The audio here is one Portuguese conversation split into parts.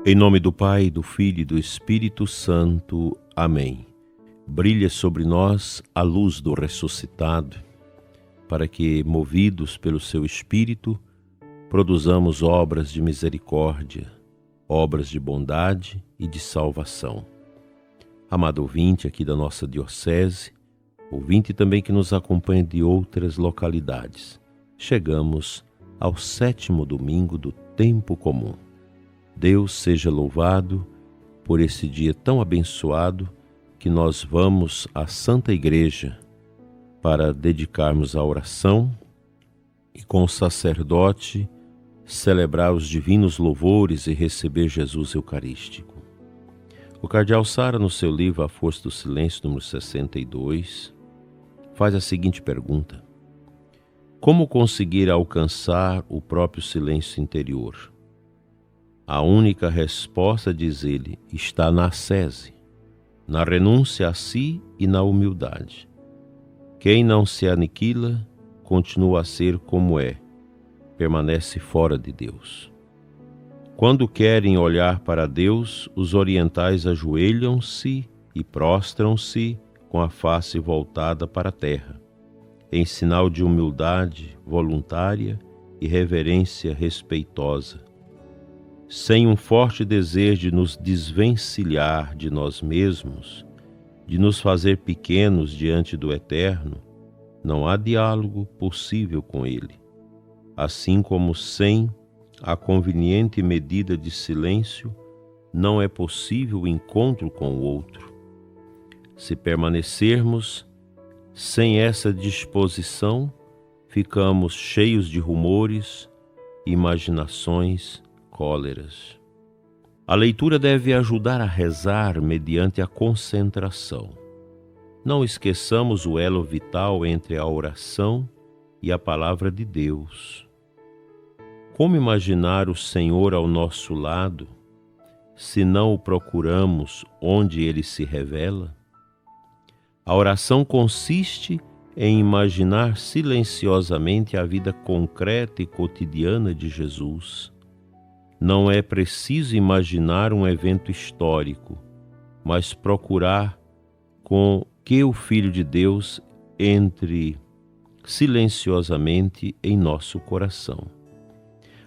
Em nome do Pai, do Filho e do Espírito Santo. Amém. Brilha sobre nós a luz do ressuscitado, para que, movidos pelo seu Espírito, produzamos obras de misericórdia, obras de bondade e de salvação. Amado ouvinte aqui da nossa diocese, ouvinte também que nos acompanha de outras localidades, chegamos ao 7º domingo do tempo comum. Deus seja louvado por esse dia tão abençoado que nós vamos à Santa Igreja para dedicarmos a oração e com o sacerdote celebrar os divinos louvores e receber Jesus Eucarístico. O cardeal Sara, no seu livro A Força do Silêncio, número 62, faz a seguinte pergunta: como conseguir alcançar o próprio silêncio interior? A única resposta, diz ele, está na ascese, na renúncia a si e na humildade. Quem não se aniquila, continua a ser como é, permanece fora de Deus. Quando querem olhar para Deus, os orientais ajoelham-se e prostram-se com a face voltada para a terra, em sinal de humildade voluntária e reverência respeitosa. Sem um forte desejo de nos desvencilhar de nós mesmos, de nos fazer pequenos diante do Eterno, não há diálogo possível com Ele. Assim como sem a conveniente medida de silêncio, não é possível o encontro com o outro. Se permanecermos sem essa disposição, ficamos cheios de rumores, imaginações, cóleras. A leitura deve ajudar a rezar mediante a concentração. Não esqueçamos o elo vital entre a oração e a palavra de Deus. Como imaginar o Senhor ao nosso lado, se não o procuramos onde Ele se revela? A oração consiste em imaginar silenciosamente a vida concreta e cotidiana de Jesus. Não é preciso imaginar um evento histórico, mas procurar com que o Filho de Deus entre silenciosamente em nosso coração.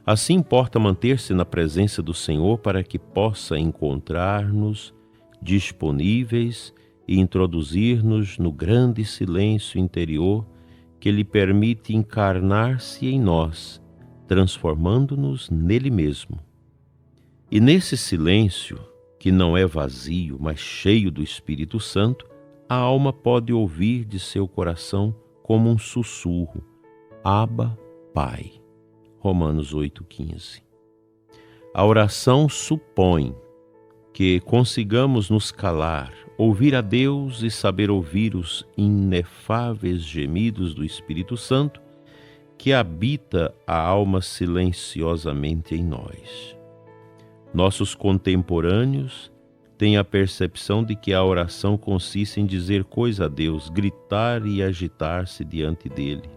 Assim importa manter-se na presença do Senhor para que possa encontrar-nos disponíveis e introduzir-nos no grande silêncio interior que lhe permite encarnar-se em nós, transformando-nos nele mesmo. E nesse silêncio, que não é vazio, mas cheio do Espírito Santo, a alma pode ouvir de seu coração como um sussurro: Abba, Pai. Romanos 8,15. A oração supõe que consigamos nos calar, ouvir a Deus e saber ouvir os inefáveis gemidos do Espírito Santo que habita a alma silenciosamente em nós. Nossos contemporâneos têm a percepção de que a oração consiste em dizer coisa a Deus, gritar e agitar-se diante dele.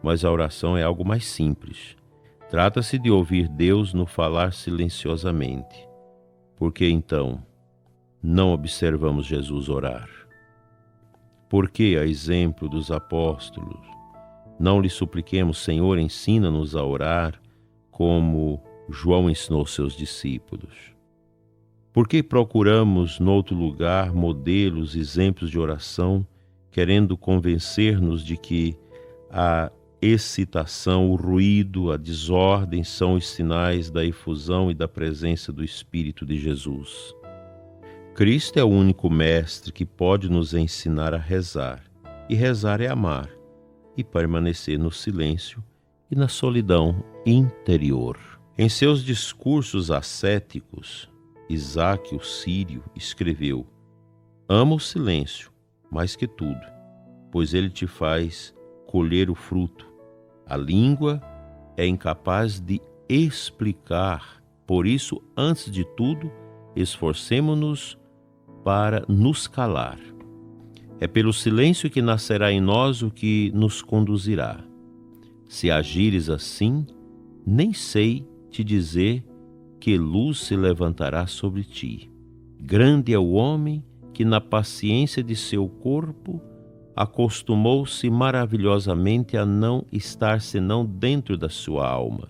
Mas a oração é algo mais simples. Trata-se de ouvir Deus no falar silenciosamente. Por que então não observamos Jesus orar? Por que, a exemplo dos apóstolos, não lhe supliquemos: Senhor, ensina-nos a orar como João ensinou seus discípulos? Por que procuramos noutro lugar modelos, exemplos de oração, querendo convencer-nos de que a excitação, o ruído, a desordem são os sinais da efusão e da presença do Espírito de Jesus? Cristo é o único mestre que pode nos ensinar a rezar, e rezar é amar, e permanecer no silêncio e na solidão interior. Em seus discursos ascéticos, Isaac, o sírio, escreveu: ama o silêncio mais que tudo, pois ele te faz colher o fruto. A língua é incapaz de explicar, por isso, antes de tudo, esforcemo-nos para nos calar. É pelo silêncio que nascerá em nós o que nos conduzirá. Se agires assim, nem sei te dizer que luz se levantará sobre ti. Grande é o homem que na paciência de seu corpo acostumou-se maravilhosamente a não estar senão dentro da sua alma.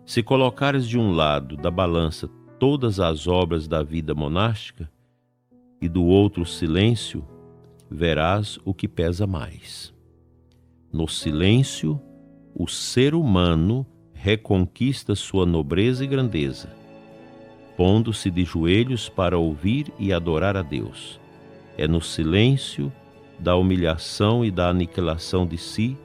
Se colocares de um lado da balança todas as obras da vida monástica e do outro o silêncio, verás o que pesa mais. No silêncio, o ser humano reconquista sua nobreza e grandeza, pondo-se de joelhos para ouvir e adorar a Deus. É no silêncio da humilhação e da aniquilação de si,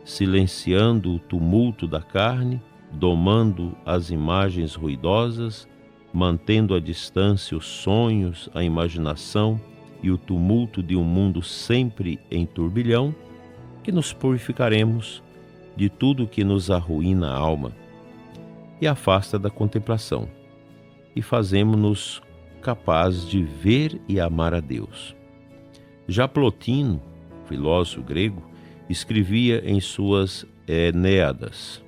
silenciando o tumulto da carne, domando as imagens ruidosas, mantendo à distância os sonhos, a imaginação e o tumulto de um mundo sempre em turbilhão, que nos purificaremos de tudo que nos arruína a alma e afasta da contemplação, e fazemos-nos capazes de ver e amar a Deus. Já Plotino, filósofo grego, escrevia em suas Enéadas: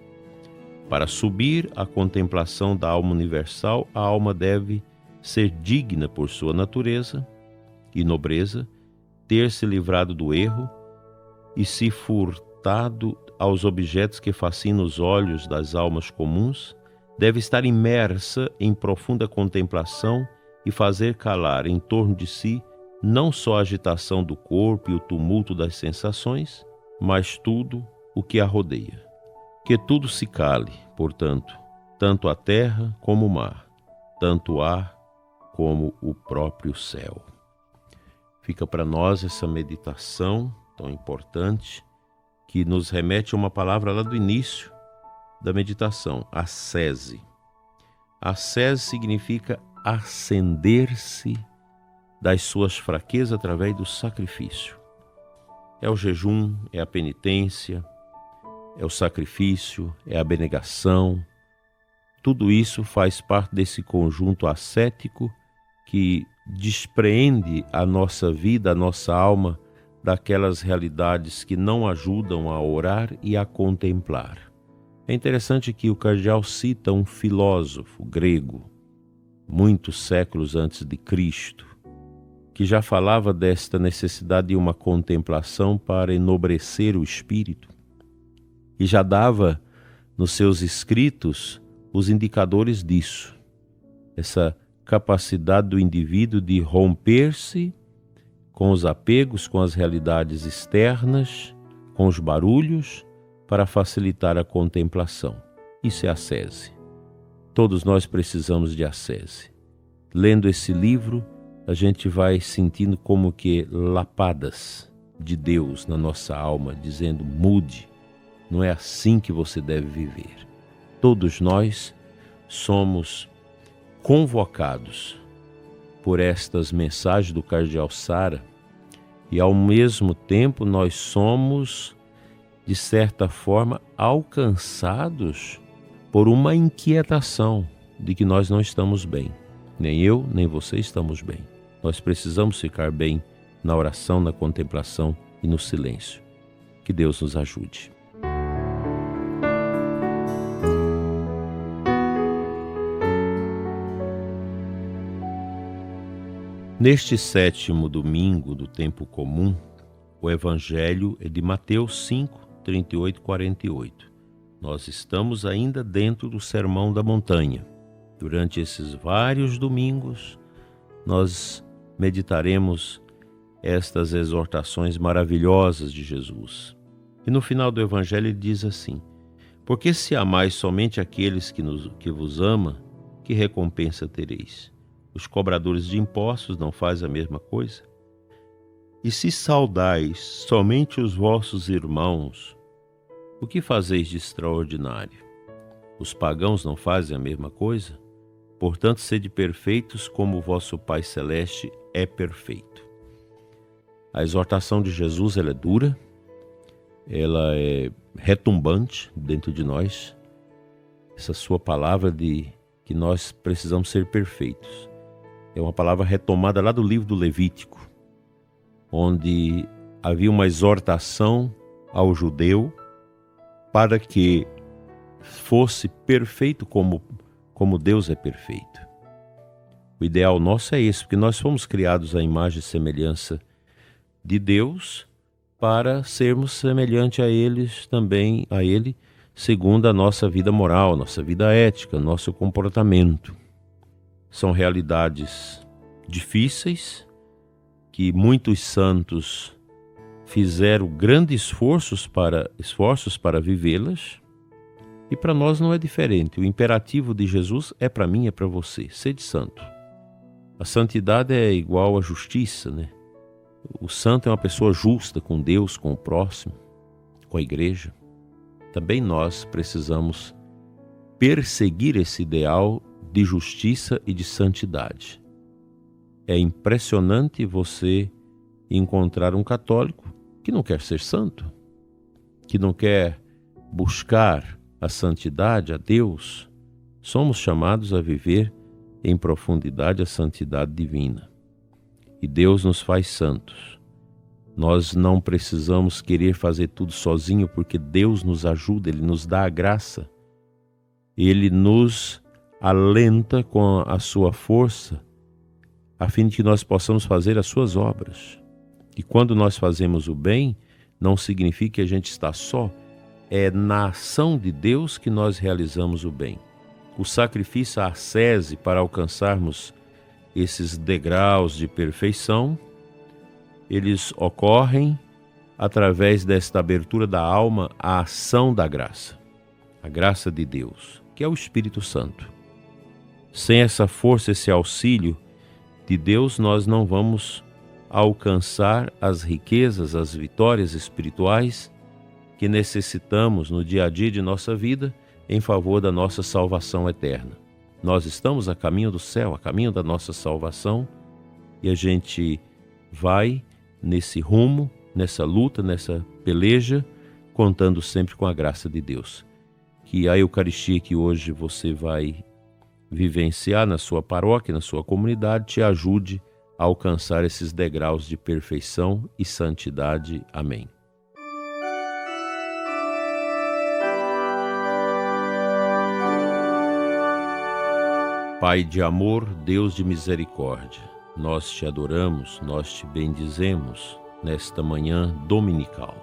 para subir à contemplação da alma universal, a alma deve ser digna por sua natureza e nobreza, ter se livrado do erro e se furtado aos objetos que fascinam os olhos das almas comuns, deve estar imersa em profunda contemplação e fazer calar em torno de si não só a agitação do corpo e o tumulto das sensações, mas tudo o que a rodeia. Que tudo se cale, portanto, tanto a terra como o mar, tanto o ar como o próprio céu. Fica para nós essa meditação tão importante, que nos remete a uma palavra lá do início da meditação, ascese. Ascese significa acender-se das suas fraquezas através do sacrifício. É o jejum, é a penitência, é o sacrifício, é a abnegação. Tudo isso faz parte desse conjunto ascético que despreende a nossa vida, a nossa alma, daquelas realidades que não ajudam a orar e a contemplar. É interessante que o cardeal cita um filósofo grego, muitos séculos antes de Cristo, que já falava desta necessidade de uma contemplação para enobrecer o espírito, e já dava nos seus escritos os indicadores disso, essa capacidade do indivíduo de romper-se com os apegos, com as realidades externas, com os barulhos, para facilitar a contemplação. Isso é ascese. Todos nós precisamos de ascese. Lendo esse livro, a gente vai sentindo como que lapadas de Deus na nossa alma, dizendo: mude, não é assim que você deve viver. Todos nós somos convocados por estas mensagens do cardeal Sara, e ao mesmo tempo nós somos, de certa forma, alcançados por uma inquietação de que nós não estamos bem. Nem eu, nem você estamos bem. Nós precisamos ficar bem na oração, na contemplação e no silêncio. Que Deus nos ajude. Neste 7º domingo do tempo comum, o Evangelho é de Mateus 5, 38 e 48. Nós estamos ainda dentro do Sermão da Montanha. Durante esses vários domingos, nós meditaremos estas exortações maravilhosas de Jesus. E no final do Evangelho ele diz assim: porque se amais somente aqueles que vos amam, que recompensa tereis? Os cobradores de impostos não fazem a mesma coisa? E se saudais somente os vossos irmãos, o que fazeis de extraordinário? Os pagãos não fazem a mesma coisa? Portanto, sede perfeitos como o vosso Pai Celeste é perfeito. A exortação de Jesus, ela é dura, ela é retumbante dentro de nós. Essa sua palavra de que nós precisamos ser perfeitos. É uma palavra retomada lá do livro do Levítico, onde havia uma exortação ao judeu para que fosse perfeito como como Deus é perfeito. O ideal nosso é esse, porque nós fomos criados à imagem e semelhança de Deus para sermos semelhantes a Ele, segundo a nossa vida moral, nossa vida ética, nosso comportamento. São realidades difíceis que muitos santos fizeram grandes esforços para vivê-las, e para nós não é diferente. O imperativo de Jesus é para mim, é para você: sede santo. A santidade é igual à justiça, né? O santo é uma pessoa justa com Deus, com o próximo, com a igreja. Também nós precisamos perseguir esse ideal de justiça e de santidade. É impressionante você encontrar um católico que não quer ser santo, que não quer buscar a santidade, a Deus. Somos chamados a viver em profundidade a santidade divina. E Deus nos faz santos. Nós não precisamos querer fazer tudo sozinho, porque Deus nos ajuda, Ele nos dá a graça. Ele nos alenta com a sua força, a fim de que nós possamos fazer as suas obras. E quando nós fazemos o bem, não significa que a gente está só. É na ação de Deus que nós realizamos o bem. O sacrifício, a ascese para alcançarmos esses degraus de perfeição, eles ocorrem através desta abertura da alma à ação da graça, a graça de Deus, que é o Espírito Santo. Sem essa força, esse auxílio de Deus, nós não vamos alcançar as riquezas, as vitórias espirituais que necessitamos no dia a dia de nossa vida em favor da nossa salvação eterna. Nós estamos a caminho do céu, a caminho da nossa salvação, e a gente vai nesse rumo, nessa luta, nessa peleja, contando sempre com a graça de Deus. Que a Eucaristia que hoje você vai vivenciar na sua paróquia, na sua comunidade, te ajude a alcançar esses degraus de perfeição e santidade. Amém. Pai de amor, Deus de misericórdia, nós te adoramos, nós te bendizemos nesta manhã dominical.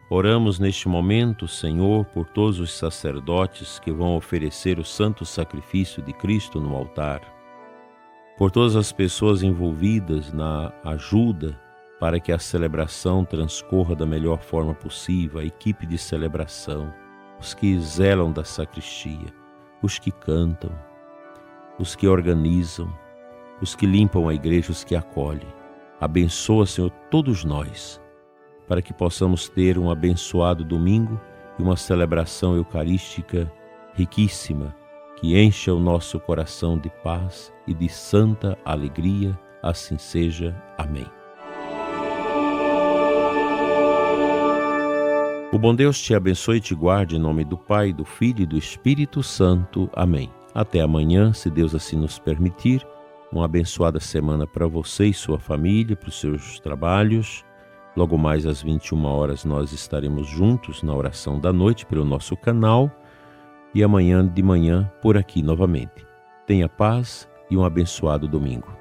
Oramos neste momento, Senhor, por todos os sacerdotes que vão oferecer o santo sacrifício de Cristo no altar, por todas as pessoas envolvidas na ajuda para que a celebração transcorra da melhor forma possível, a equipe de celebração, os que zelam da sacristia, os que cantam, os que organizam, os que limpam a igreja, os que acolhem. Abençoa, Senhor, todos nós, para que possamos ter um abençoado domingo e uma celebração eucarística riquíssima, que encha o nosso coração de paz e de santa alegria. Assim seja. Amém. O bom Deus te abençoe e te guarde, em nome do Pai, do Filho e do Espírito Santo. Amém. Até amanhã, se Deus assim nos permitir. Uma abençoada semana para você e sua família, para os seus trabalhos. Logo mais às 21 horas nós estaremos juntos na oração da noite pelo nosso canal. E amanhã de manhã por aqui novamente. Tenha paz e um abençoado domingo.